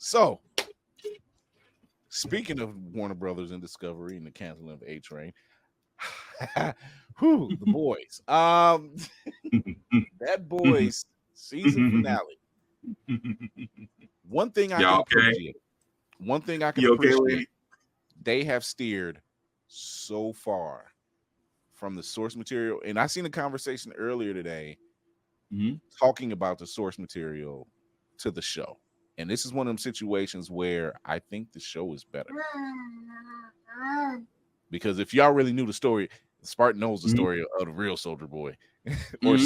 So, speaking of Warner Brothers and Discovery and the canceling of A Train, the boys. That boys season finale. One thing I can appreciate. One thing I can appreciate. They have steered so far from the source material, and I seen a conversation earlier today talking about the source material to the show. And this is one of them situations where I think the show is better. Because if y'all really knew the story, Spartan knows the story of the real Soldier Boy or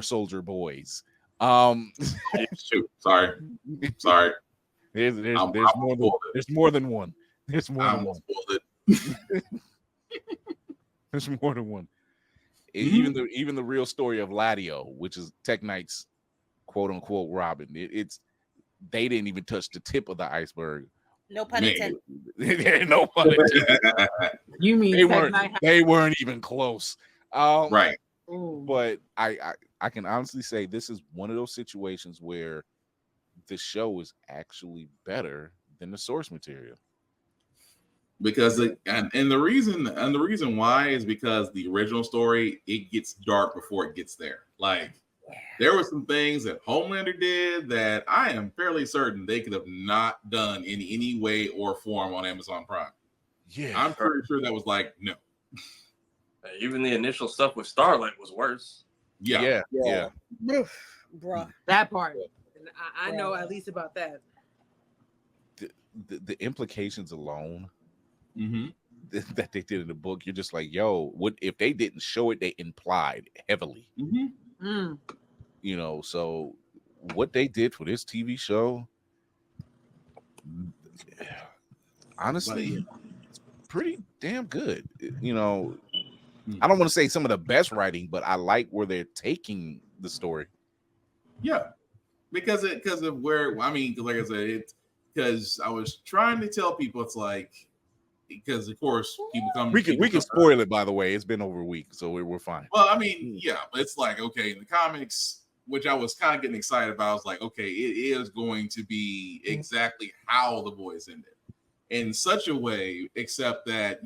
Soldier Boys. Shoot, sorry. There's more than one. There's more than one. There's more than one. Even the real story of Ladio, which is Tech Knight's quote unquote Robin, they didn't even touch the tip of the iceberg. No pun intended. No pun intended. You mean they weren't even close. Right. But I can honestly say this is one of those situations where the show is actually better than the source material. Because the reason why is because the original story, it gets dark before it gets there. Like there were some things that Homelander did that I am fairly certain they could have not done in any way or form on Amazon Prime. Yeah, I'm pretty sure that was like no. Even the initial stuff with Starlight was worse. Yeah. Bruh. That part. I know at least about that. The implications alone that they did in the book, you're just like, yo, what if they didn't show it? They implied heavily. You know, so what they did for this TV show, honestly, it's pretty damn good. You know, I don't want to say some of the best writing, but I like where they're taking the story. Yeah, because of where like I said, because I was trying to tell people, it's like, because of course people come. We can spoil it, by the way. It's been over a week, so we're fine. Well, but it's like, okay, in the comics, which I was kind of getting excited about, I was like, okay, it is going to be exactly how the boys ended, in such a way, except that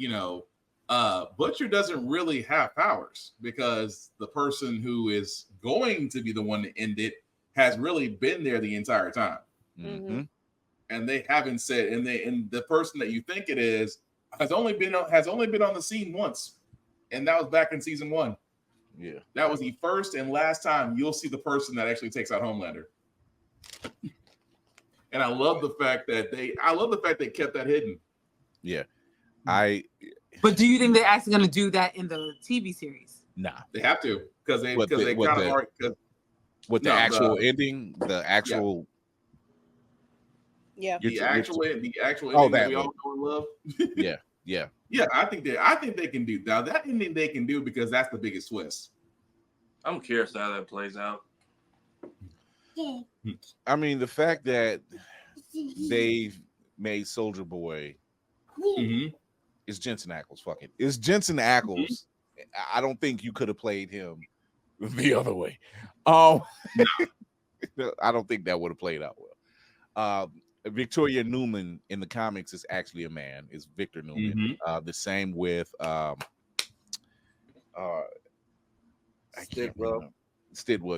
Butcher doesn't really have powers because the person who is going to be the one to end it has really been there the entire time. And they haven't said, and the person that you think it is has only been on the scene once, and that was back in season 1. Yeah, that was the first and last time you'll see the person that actually takes out Homelander. And I love the fact that they kept that hidden. Yeah, But do you think they're actually going to do that in the TV series? Nah, they have to because they kind of are. With the actual ending, the actual. Yeah. The actual ending that we all know and love. Yeah. I think they can do that ending. They can do because that's the biggest twist. I'm curious how that plays out. I mean, the fact that they've made Soldier Boy is Jensen Ackles. Fuck it, it's Jensen Ackles. I don't think you could have played him the other way. I don't think that would have played out well. Victoria Newman in the comics is actually a man. Is Victor Newman. The same with Stidwell.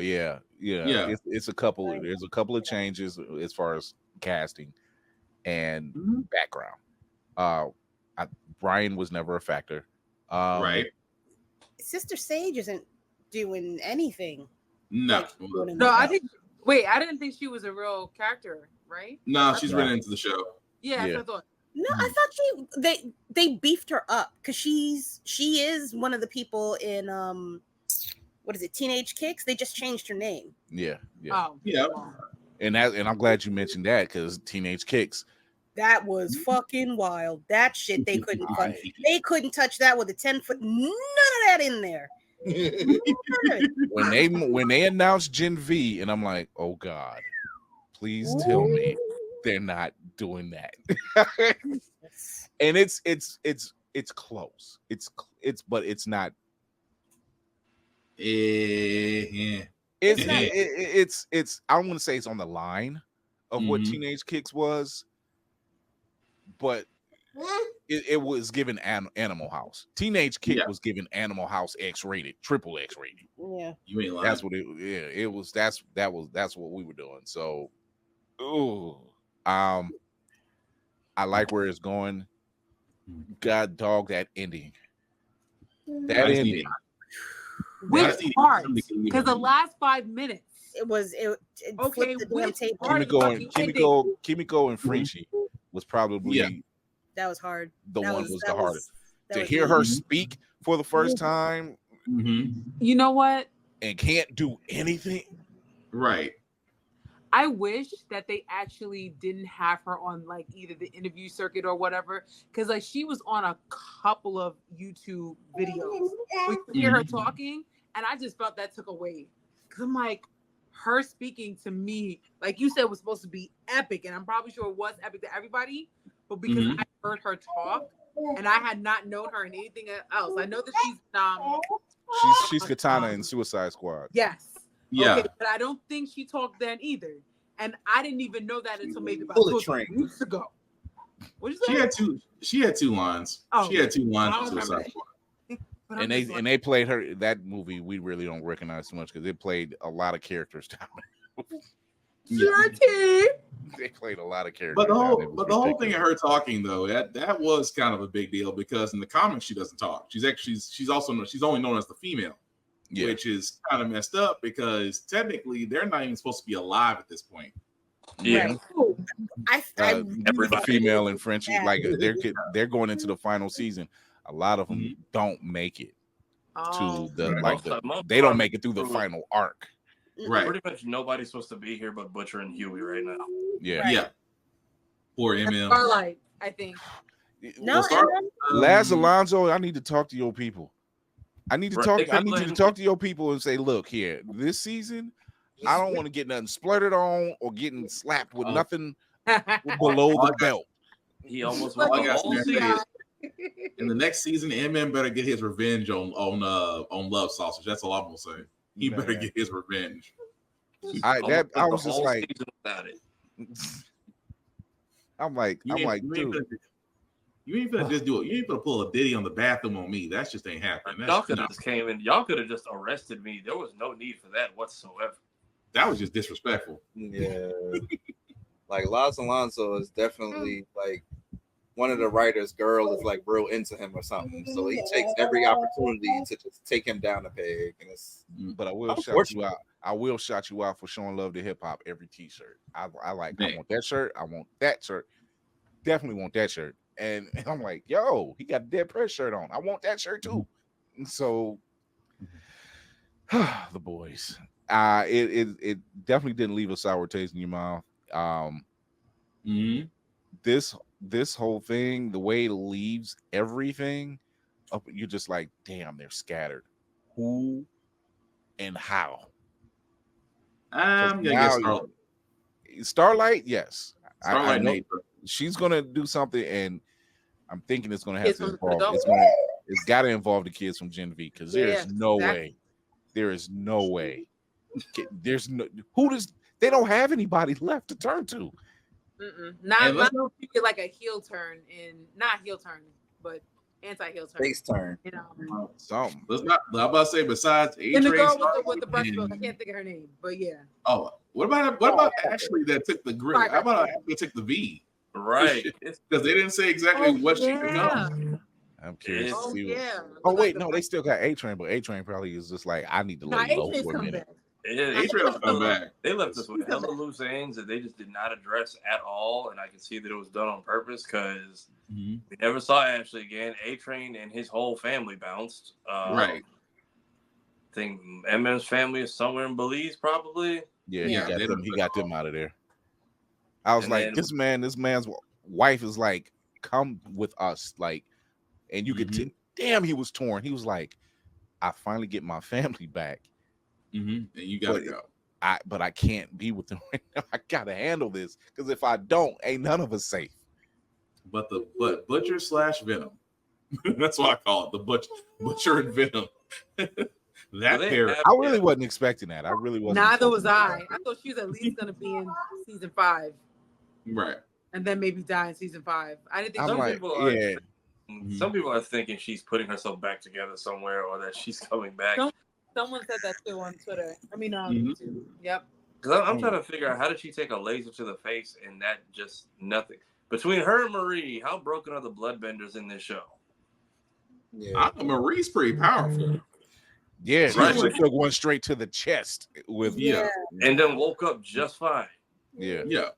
Yeah. It's a couple. There's a couple of changes as far as casting and background. Brian was never a factor. Right. Sister Sage isn't doing anything. No. I didn't think she was a real character, right? No, she's written into the show. Yeah. I thought. No, I thought they beefed her up because she is one of the people in what is it, Teenage Kicks? They just changed her name. Yeah. Oh. Yeah. And I'm glad you mentioned that because Teenage Kicks. That was fucking wild. That shit they couldn't touch. They couldn't touch that with a 10-foot. None of that in there. when they announced Gen V, and I'm like, oh God, please tell me they're not doing that. And it's close. But it's not. It's I don't want to say it's on the line of what Teenage Kicks was, but it was given Animal House. Teenage Kick was given Animal House X-rated, triple X-rated. Yeah, you ain't lying. That's what it. Yeah, it was. That's what we were doing. So, I like where it's going. God dog that ending. That ending. Which part? Because the last 5 minutes. it was. It Okay, flipped the damn which tape. part of the fucking ending? Kimiko and Frenchie was probably That was hard. the That one was- was that the was- hardest. that To was hear easy. her speak for the first time You know what? and can't do anything. Right. I wish that they actually didn't have her on like either the interview circuit or whatever, because like she was on a couple of YouTube videos. We could hear her talking, and I just felt that took away. Because I'm like, her speaking to me, like you said, was supposed to be epic, and I'm probably sure it was epic to everybody. But because I heard her talk, and I had not known her in anything else, I know that She's Katana in Suicide Squad. yes. Yeah. Okay, but I don't think she talked then either. And I didn't even know that until maybe about Bullet 2 Train. weeks ago. What did you say? She had two lines. Oh. She had 2 lines I in don't remember Suicide that. Squad. But And I'm they just like, and they played her that movie. We really don't recognize so much because it played a lot of characters down there. They played a lot of characters. But the down whole there. It was but the whole thing of ridiculous. her talking though, that was kind of a big deal because in the comics she doesn't talk. She's only known as the female, which is kind of messed up because technically they're not even supposed to be alive at this point. Yeah. Right. I The female and Frenchie, like they're going into the final season. A lot of them don't make it to they don't make it through the final arc. Right. Pretty much nobody's supposed to be here but Butcher and Huey right now. Yeah. Right. Yeah. Poor MM. Starlight, I think. no. Laz Alonso, I need to talk to your people. I need to Right. talk. I need you to talk to your people and say, look here, this season, I don't want to get nothing splurted on or getting slapped with nothing below the belt. He almost All won I the got whole to say season. is, in the next season, MM better get his revenge on Love Sausage. That's all I'm gonna say. He better get his revenge. I was The just whole like, season without it. I'm like, dude. You ain't gonna just do it. You ain't gonna pull a Diddy on the bathroom on me. That just ain't happening. Y'all could have just came in. Y'all could have just arrested me. There was no need for that whatsoever. That was just disrespectful. Yeah. Like Laz Alonso is definitely like one of the writers' girl is like real into him or something. So he takes every opportunity to just take him down a peg. And it's But I will shout you out. I will shout you out for showing love to hip hop every t-shirt. I want that shirt. I want that shirt. Definitely want that shirt. And I'm like, yo, he got a Dead Press shirt on. I want that shirt too. And so the boys. It definitely didn't leave a sour taste in your mouth. This whole thing, the way it leaves everything up, you're just like, damn, they're scattered. Who and how? I'm gonna get Starlight, yes. Starlight I know Nate. she's gonna do something, and I'm thinking it's gonna have Kids to from involve. Adult. It's got to involve the kids from Gen V because there's no way. There is no way. There's no they don't have anybody left to turn to. Not you get like a heel turn not heel turn, but anti-heel turn. face turn. You know. Something. I'm about to say besides A And the Train. girl with the brush stroke, I can't think of her name, but yeah. Oh, what about Ashley that took the grip? Right. How about Ashley took the V? Right. Because they didn't say exactly what she could come. I'm curious to see. Yeah. Oh wait, no, they still got A Train, but A Train probably is just like, I need to lay low for a minute. A Train will come back. They left us with hella loose ends that they just did not address at all, and I can see that it was done on purpose because we never saw Ashley again. A Train and his whole family bounced. Right. I think MM's family is somewhere in Belize, probably. Yeah, he got them out of there. I was like, this man's wife is like, come with us, like, and you could damn, he was torn. He was like, I finally get my family back. And you gotta go. But I can't be with them right now. I gotta handle this because if I don't, ain't none of us safe. But Butcher / Venom. That's what I call it. The Butcher and Venom. That pair. I really wasn't expecting that. I really wasn't. Neither was I. I thought she was at least gonna be in season 5. Right. and then maybe die in season 5. I didn't think I'm Some like, people are yeah. some people are thinking she's putting herself back together somewhere, or that she's coming back. someone said that too on Twitter. I mean, Mhm. YouTube. Yep. Because I'm trying to figure out, how did she take a laser to the face and that just nothing? Between her and Marie, how broken are the bloodbenders in this show? Yeah. Marie's pretty powerful. Yeah, Right. she took one straight to the chest with Yeah. And then woke up just fine. yeah. Yeah.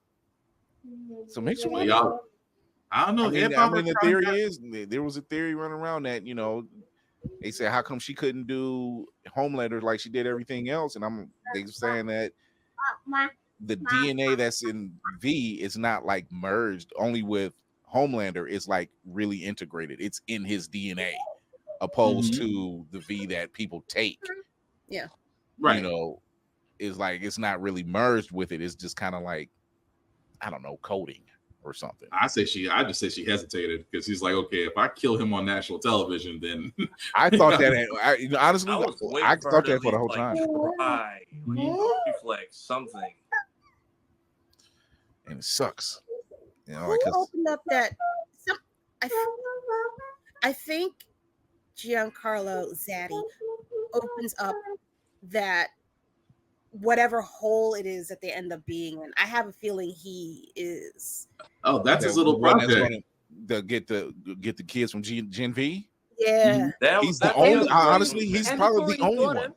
So makes you Well, wonder. y'all, I don't know. I mean, Hip-hopper the kinda theory got- is there was a theory running around that, you know, they said how come she couldn't do Homelander like she did everything else, and they saying that the DNA that's in V is not like merged only with Homelander. It's like really integrated. It's in his DNA, opposed to the V that people take. Yeah, right. You know, is like it's not really merged with it. It's just kind of like, I don't know, coding or something. I just say she hesitated because he's like, okay, if I kill him on national television, then I thought that honestly, I was waiting I for thought her that to for the at whole least, time. like, try, like, reflex, something. And it sucks. You know, who like 'cause opened up that? I think Giancarlo Zaddy opens up that whatever hole it is that they end up being in. I have a feeling he is. oh, that's his the little one that's project. gonna get the kids from Gen V. Yeah. He's the That's only. other person Honestly, who he's said- probably the Victoria's only daughter. one.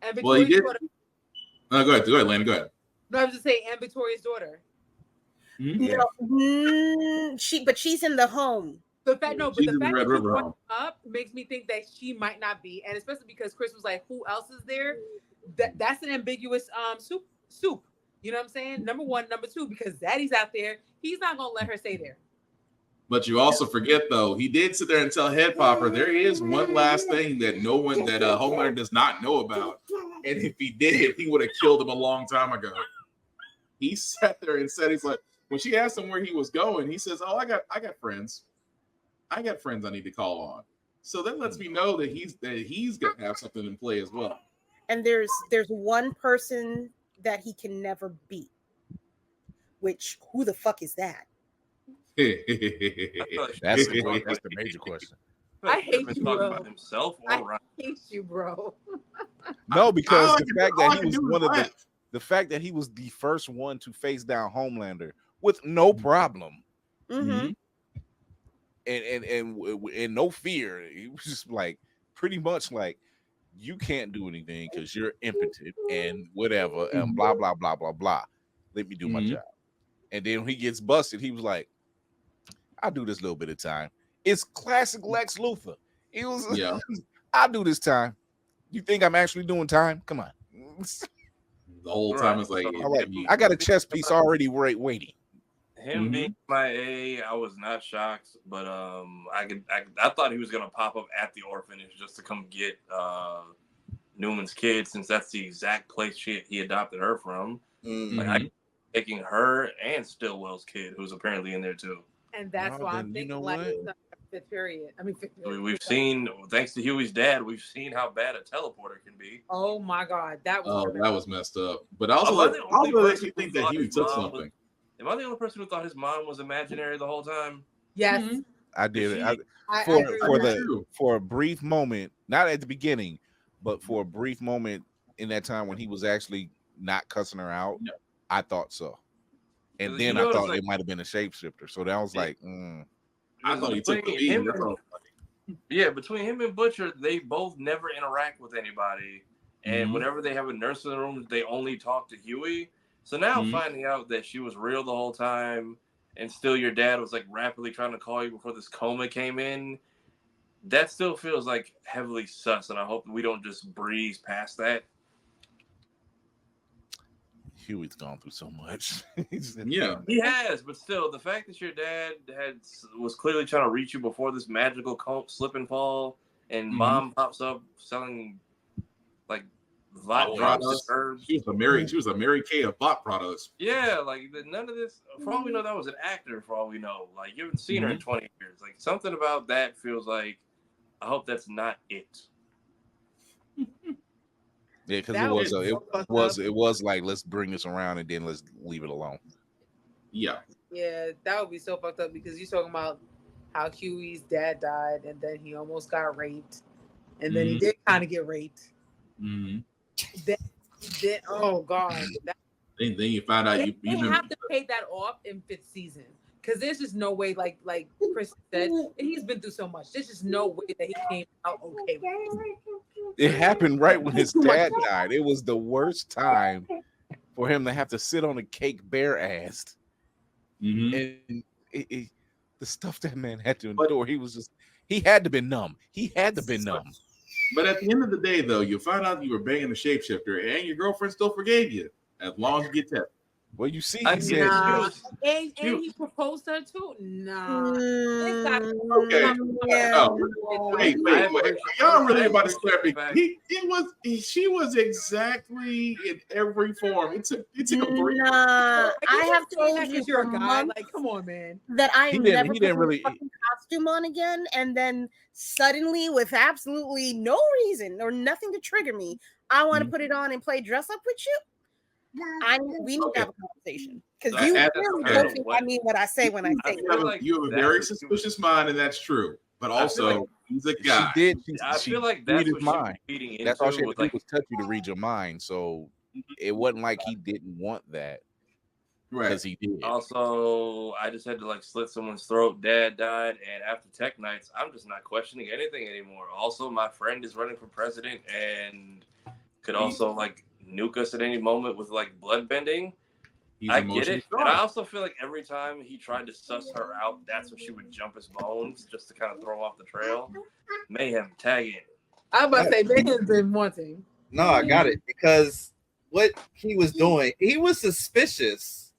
And Well, he Victoria's did. daughter. No, go ahead, Landon. Go ahead. No, I was just saying, and Victoria's daughter. Yeah. But she's in the home. The fact, no, but She's the in the fact Red that you River brought home. it up makes me think that she might not be, and especially because Chris was like, "Who else is there?" That's an ambiguous soup. You know what I'm saying? Number one, number two, because Daddy's out there, he's not gonna let her stay there. But you also forget, though, he did sit there and tell Head Popper there is one last thing that Homelander does not know about, and if he did, he would have killed him a long time ago. He sat there and said, he's like, when she asked him where he was going, he says, "Oh, I got friends. I got friends I need to call on." So that lets me know that he's gonna have something in play as well. And there's one person that he can never beat. Which who the fuck is that? That's the major question. I hate Chris you, talking bro. about himself or I Ryan. hate you, bro. No, because all I the can fact do- all that I he can was do is one of laugh. the fact that he was the first one to face down Homelander with no problem Mm-hmm. and no fear. He was just like pretty much like, you can't do anything because you're impotent and whatever and blah blah blah blah blah. Let me do my job. And then when he gets busted, he was like, I'll do this little bit of time. It's classic Lex Luthor. He was Yeah. I'll do this time. You think I'm actually doing time? Come on. The whole time it's like, I got a chess piece already waiting. Him being MIA, I was not shocked, but I thought he was gonna pop up at the orphanage just to come get Newman's kid, since that's the exact place he adopted her from. Like, taking her and Stillwell's kid, who's apparently in there too. And that's why I'm thinking fifth period. I mean, fifth period. We've seen, thanks to Huey's dad, we've seen how bad a teleporter can be. Oh my God, that was messed up. But also makes me think that Huey took something. Am I the only person who thought his mom was imaginary the whole time? Yes. I did it. I agree. For a brief moment, not at the beginning, but for a brief moment in that time when he was actually not cussing her out, I thought so. And then I thought it might have been a shapeshifter. So that was like, I thought he took the beat. Yeah, between him and Butcher, they both never interact with anybody. And whenever they have a nurse in the room, they only talk to Huey. So now finding out that she was real the whole time, and still your dad was like rapidly trying to call you before this coma came in, that still feels like heavily sus. And I hope we don't just breeze past that. Huey's gone through so much. Yeah, he has, but still, the fact that your dad was clearly trying to reach you before this magical slip and fall, and mom pops up selling like Vought drops herbs. She was a Mary Kay of bot products. Yeah, like none of this. For all we know, that was an actor. For all we know, like you haven't seen her in 20 years. Like something about that feels like. I hope that's not it. Yeah, because it was like, let's bring this around and then let's leave it alone. Yeah. Yeah, that would be so fucked up because you're talking about how Huey's dad died and then he almost got raped. And then he did kind of get raped. Then oh god. Then you find out They have to pay that off in 5th season. Because there's just no way, like Chris said, he's been through so much. There's just no way that he came out okay with it. It happened right when his dad died. It was the worst time for him to have to sit on a cake bare-assed. And the stuff that man had to endure, he had to be numb. He had to be numb. But at the end of the day, though, you find out you were banging a shapeshifter and your girlfriend still forgave you as long as you get tipped. Well, you see, and he proposed to her too. Nah, okay. Wait. Y'all really about to swear me? She was exactly in every form. It took him 3. Nah, I have told you you're a guy. Like, come on, man. That I never put a fucking costume on again, and then suddenly, with absolutely no reason or nothing to trigger me, I want to put it on and play dress up with you. We need to have a conversation because you really don't think I mean what I say when I say it. You have a very suspicious mind, and that's true. But also, he's a guy. I feel like that's his mind. That's all she had to do was touch you to read your mind. So it wasn't like he didn't want that, right? Because he did. Also, I just had to slit someone's throat. Dad died, and after tech nights, I'm just not questioning anything anymore. Also, my friend is running for president and could also nuke us at any moment with blood bending. I get it. And I also feel like every time he tried to suss her out, that's when she would jump his bones just to kind of throw him off the trail. Mayhem, tag in. I was about to say Mayhem's been wanting. No, I got it. Because what he was doing, he was suspicious,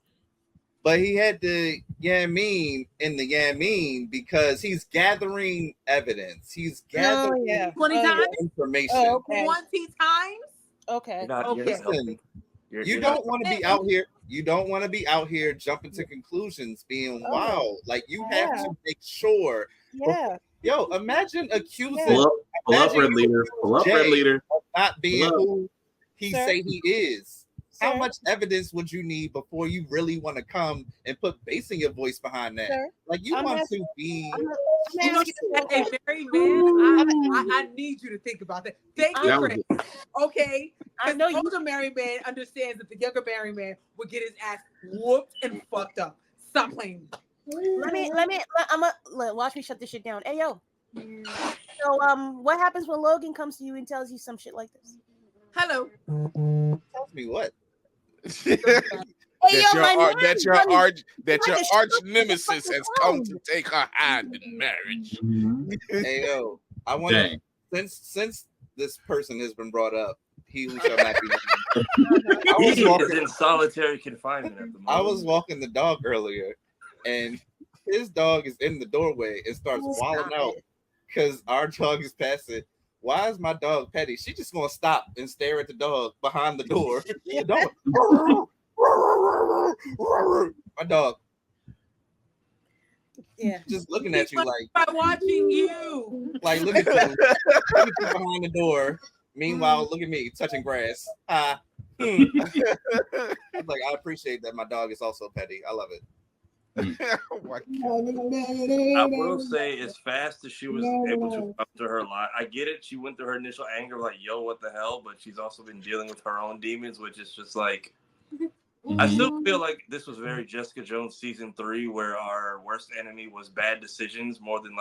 but he had to Yamin in the Yamin because he's gathering evidence. He's gathering 20 times information. 20 times? Okay. Listen, you don't want to be out here. You don't want to be out here jumping to conclusions, being wow. Like you have to make sure. Yeah. Yo, imagine accusing. Pull up, red leader. Pull up, red leader. Of not being who he say he is. How much evidence would you need before you really want to come and put bass in your voice behind that? Like you want to be. Hey, married man, I need you to think about that. Thank you, Chris. Okay, I know you. The married man understands that the younger married man would get his ass whooped and fucked up. Stop playing. Let me. Watch me shut this shit down. Hey yo. So what happens when Logan comes to you and tells you some shit like this? Hello. Tells me what? That your arch nemesis has come to take her hand in marriage. Hey yo, I want to since this person has been brought up, he who shall not be named. I was walking in solitary confinement at the moment. I was walking the dog earlier, and his dog is in the doorway and starts wilding out because our dog is passing. Why is my dog petty? She just gonna stop and stare at the dog behind the door. The dog. My dog. Yeah. Just looking at you like I'm watching you. Like look at you. Look at you behind the door. Meanwhile, look at me touching grass. I was like, I appreciate that my dog is also petty. I love it. Oh my God. I will say, as fast as she was able to come to her lie, I get it. She went through her initial anger, like, yo, what the hell? But she's also been dealing with her own demons, which is just like, I still feel like this was very Jessica Jones season 3, where our worst enemy was bad decisions more than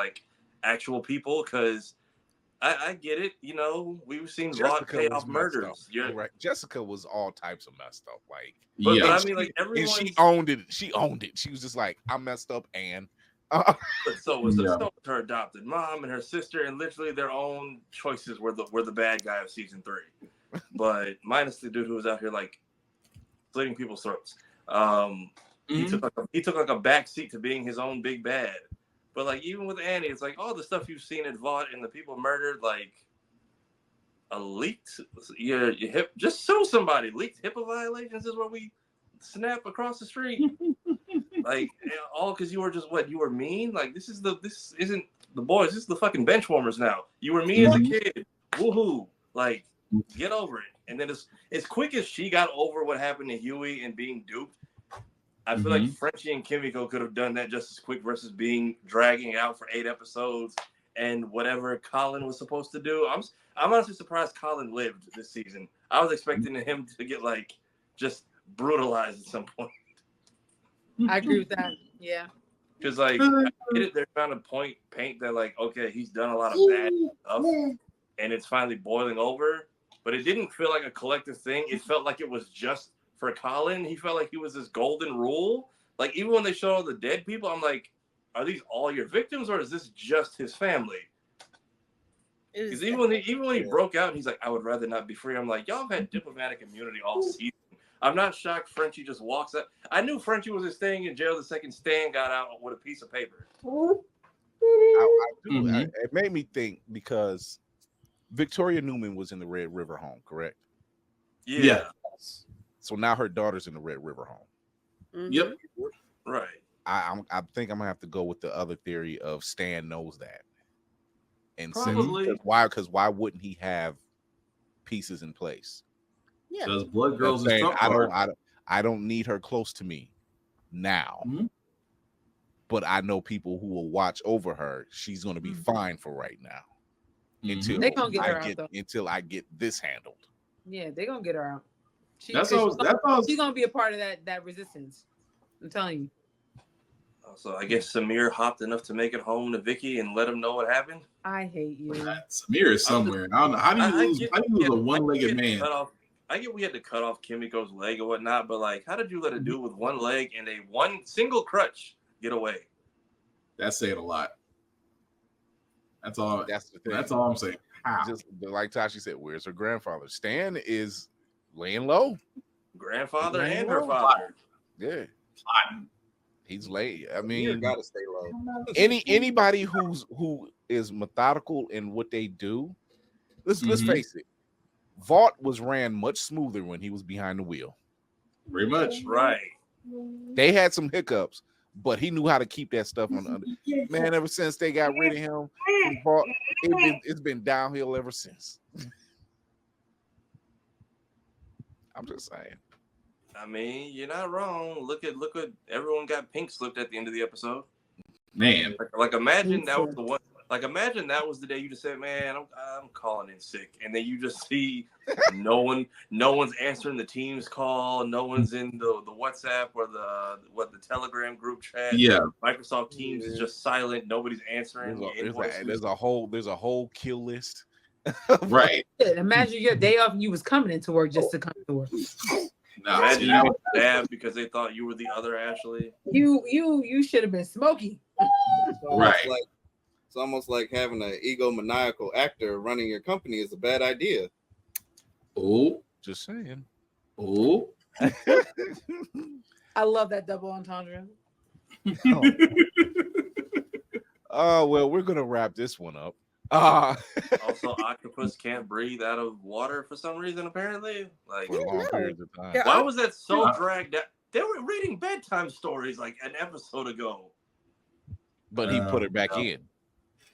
actual people. Because I get it, we've seen Rod pay off murders. Right. Jessica was all types of messed up. But I mean, everyone. She owned it. She owned it. She was just like, I messed up, and. But so was her adopted mom and her sister, and literally their own choices were the bad guy of season 3. But minus the dude who was out here slitting people's throats. He took a back seat to being his own big bad. But even with Annie, it's all the stuff you've seen at Vought and the people murdered, a leaked your hip. Just sue somebody. Leaked HIPAA violations is where we snap across the street. All because you were just you were mean. This isn't the boys. This is the fucking bench warmers now. You were mean as a kid. Woohoo! Get over it. And then as quick as she got over what happened to Huey and being duped, I feel like Frenchie and Kimiko could have done that just as quick versus dragging it out for 8 episodes and whatever Colin was supposed to do. I'm honestly surprised Colin lived this season. I was expecting him to get like just brutalized at some point. I agree with that. Yeah. Because like they're trying to paint that like, okay, he's done a lot of bad stuff and it's finally boiling over. But it didn't feel like a collective thing. It felt like it was just for Colin. He felt like he was this golden rule. Like even when they showed all the dead people, I'm like, are these all your victims or is this just his family? Because even when he broke out, he's like, I would rather not be free. I'm like, y'all have had diplomatic immunity all season. I'm not shocked Frenchie just walks out. I knew Frenchie was staying in jail the second Stan got out with a piece of paper. It made me think because Victoria Newman was in the Red River home, correct? Yeah. So now her daughter's in the Red River home. Yep. Right. I think I'm gonna have to go with the other theory of Stan knows that. And probably because why wouldn't he have pieces in place? Yeah. Because Blood Girls is I don't need her close to me now. But I know people who will watch over her. She's gonna be fine for right now. Until they gonna get her out, though. Until I get this handled. Yeah, they're gonna get her out. She's gonna be a part of that resistance. I'm telling you. So I guess Samir hopped enough to make it home to Vicky and let him know what happened. I hate you. Samir is somewhere. I don't know. How do you lose a one-legged man? I get we had to cut off Kimiko's leg or whatnot, but like, how did you let a dude with one leg and one single crutch get away? That's saying a lot. That's all. That's the thing. That's all I'm saying. How? Just like Tashi said, where's her grandfather? Stan is laying low. Grandfather and her father. Yeah. He's late. I mean, you gotta stay low. Anybody who is methodical in what they do, let's face it. Vaught was ran much smoother when he was behind the wheel. Very much. Right. They had some hiccups, but he knew how to keep that stuff on under. Man, ever since they got rid of him from Vaught, it's been downhill ever since. I'm just saying. I mean, you're not wrong. Look at everyone got pink slipped at the end of the episode. Man, like imagine that was the one. Like imagine that was the day you just said, "Man, I'm calling in sick," and then you just see no one's answering the Teams call, no one's in the WhatsApp or the Telegram group chat. Yeah, Microsoft Teams is just silent. Nobody's answering. There's a whole kill list. Right. Imagine your day off and you was coming into work just to come to work. Imagine you were stabbed because they thought you were the other Ashley. You should have been smoking. Right. It's almost like having an egomaniacal actor running your company is a bad idea. Oh, just saying. Oh, I love that double entendre. Oh, well, we're gonna wrap this one up. Also, octopus can't breathe out of water for some reason. Apparently, like for long periods of time. Why was that so dragged out? They were reading bedtime stories like an episode ago. But he put it back in.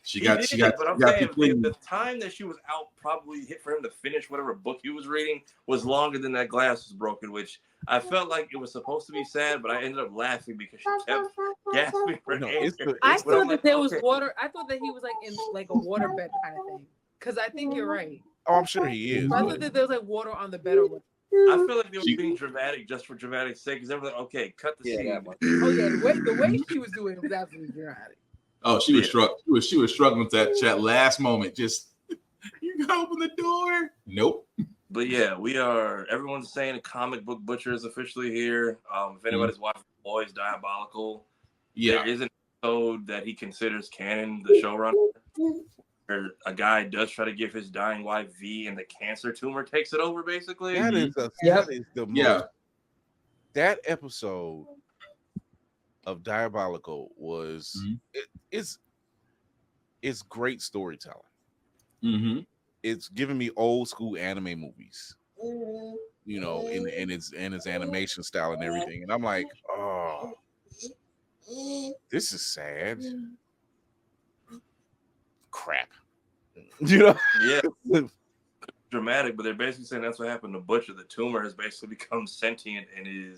She got. But I'm saying the time that she was out probably hit for him to finish whatever book he was reading was longer than that glass was broken, which I felt like it was supposed to be sad, but I ended up laughing because she kept gasping for air. I thought that there was water. I thought that he was like in like a water bed kind of thing. Because I think you're right. Oh, I'm sure he is. I thought that there was like water on the bed or whatever. I feel like they were being dramatic just for dramatic sake. Because they were like, okay, cut the scene. Oh yeah, the way she was doing it was absolutely dramatic. Oh, she was struck. She was struggling with that last moment. Just you gotta open the door. Nope. But yeah, everyone's saying a comic book butcher is officially here. If anybody's watching Boys Diabolical, there is an episode that he considers canon, the showrunner, where a guy does try to give his dying wife V and the cancer tumor takes it over, basically. That is the most. That episode of Diabolical was it's great storytelling. Mm-hmm. It's giving me old school anime movies, you know, in its animation style and everything. And I'm like, oh, this is sad. Crap. You know? Yeah. Dramatic, but they're basically saying that's what happened to Butcher. The tumor has basically become sentient and is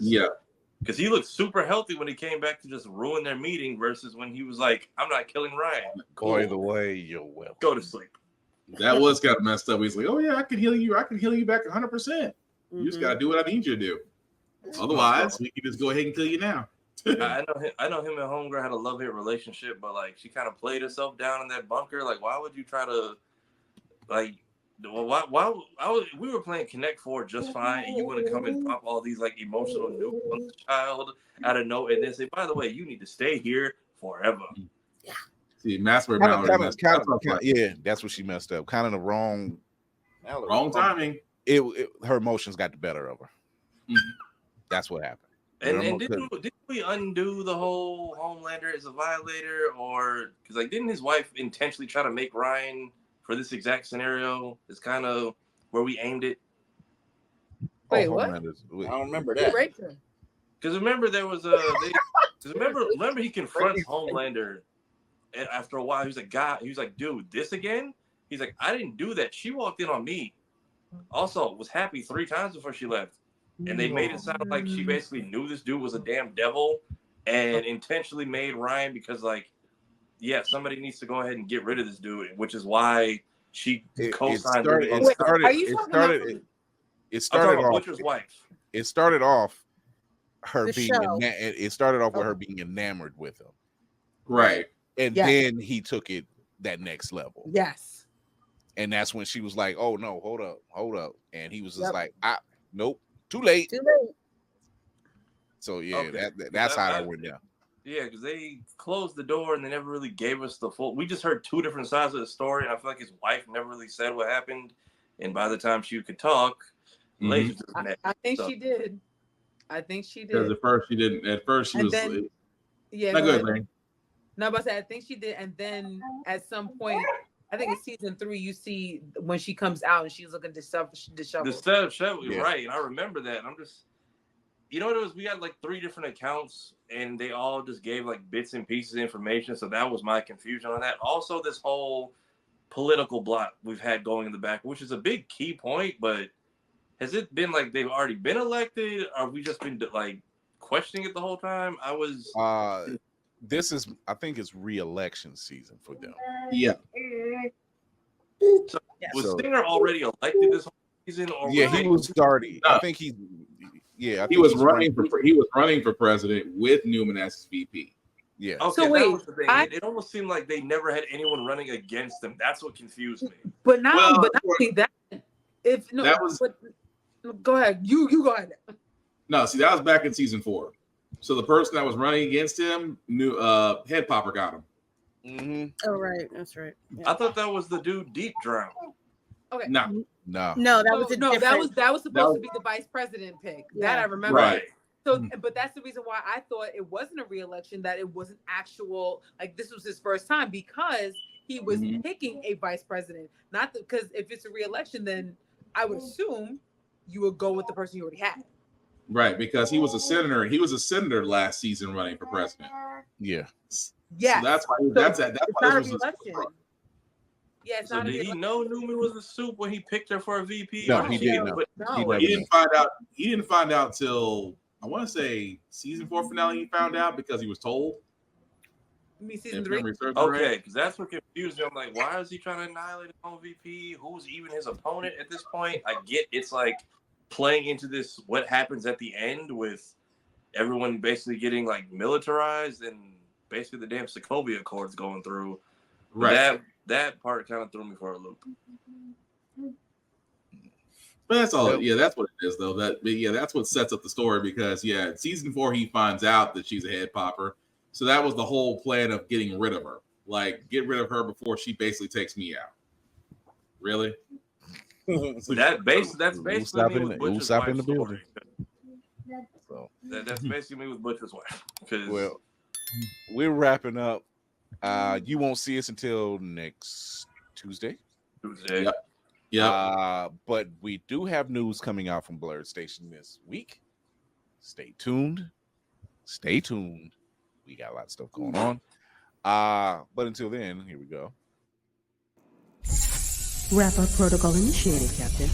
Because he looked super healthy when he came back to just ruin their meeting versus when he was like, I'm not killing Ryan. By the way, you're welcome. Go to sleep. That was kind of messed up. He's like, oh yeah, I can heal you. I can heal you back 100%. You just got to do what I need you to do. Otherwise, we can just go ahead and kill you now. I know him and Homegirl had a love-hate relationship, but like she kind of played herself down in that bunker. Like, why would you try to like? Why we were playing Connect 4 just fine, and you want to come and pop all these like emotional nukes on the child out of nowhere, and then say, by the way, you need to stay here forever. Yeah. See, Master yeah, that's what she messed up. Kind of the wrong timing. Her emotions got the better of her. That's what happened. And didn't we undo the whole Homelander as a violator, or because like didn't his wife intentionally try to make Ryan for this exact scenario? Is kind of where we aimed it. Wait, what? I don't remember that. Because remember there was a remember he confronts Homelander, and after a while he was like, dude, this again? He's like, I didn't do that. She walked in on me. Also, was happy 3 times before she left. And they made it sound like she basically knew this dude was a damn devil and intentionally made Ryan because, like, yeah, somebody needs to go ahead and get rid of this dude, which is why she co-signed. It started off Butcher's wife. It started off her The being show. it started off with her being enamored with him. Right. And then he took it that next level. Yes. And that's when she was like, oh no, hold up. And he was just like, nope. Too late. So yeah, Okay. that's how that went down. Yeah, because they closed the door and they never really gave us the full. We just heard 2 different sides of the story, and I feel like his wife never really said what happened. And by the time she could talk, I think she did. Because at first she didn't. At first she was. Yeah. Not good, Larry. No, but I think she did, and then at some point, I think in season 3, you see when she comes out and she's looking disheveled. Right? And I remember that. And I'm just, you know what it was? We had like 3 different accounts, and they all just gave like bits and pieces of information. So that was my confusion on that. Also, this whole political blot we've had going in the back, which is a big key point, but has it been like they've already been elected? Or have we just been like questioning it the whole time? I think it's re-election season for them. Yeah. So was Singer already elected this whole season? Or he was starting. I think he was running for president with Newman as his VP. Yeah. Okay, so wait, that was the thing. It almost seemed like they never had anyone running against them. That's what confused me. But not only that. Go ahead. You go ahead. No, see, that was back in season 4. So the person that was running against him knew Head Popper got him. Mm-hmm. Oh, right. That's right. Yeah. I thought that was the dude Deep Drown. Okay. No, that was that was supposed to be the vice president pick. Yeah. That I remember. Right. So, but that's the reason why I thought it wasn't a re-election, that it wasn't actual, like this was his first time, because he was picking a vice president. Not because if it's a re-election, then I would assume you would go with the person you already had. Right, because he was a senator. He was a senator last season running for president. Yeah. Yeah. So that's why It's not a this was re-election. Yeah, it's So not a did he know Newman was a soup when he picked her for a VP? No, he didn't know. No. He didn't find out. He didn't find out till I want to say season 4 finale. He found out because he was told. You mean season 3? Okay, because that's what confused me. I'm like, why is he trying to annihilate his own VP? Who's even his opponent at this point? I get it's like playing into this what happens at the end with everyone basically getting like militarized and basically the damn Sokovia Accords going through. Right. That part kind of threw me for a loop. But that's all. Yeah, that's what it is, though. That's what sets up the story because season 4 he finds out that she's a head popper, so that was the whole plan of getting rid of her. Like, get rid of her before she basically takes me out. Really? That's basically me with Butcher's wife's story. So That's basically me with Butcher's wife. Well, we're wrapping up. You won't see us until next Tuesday. Yep. But we do have news coming out from Blerds Station this week. Stay tuned. We got a lot of stuff going on. But until then, here we go. Wrap-up protocol initiated, Captain.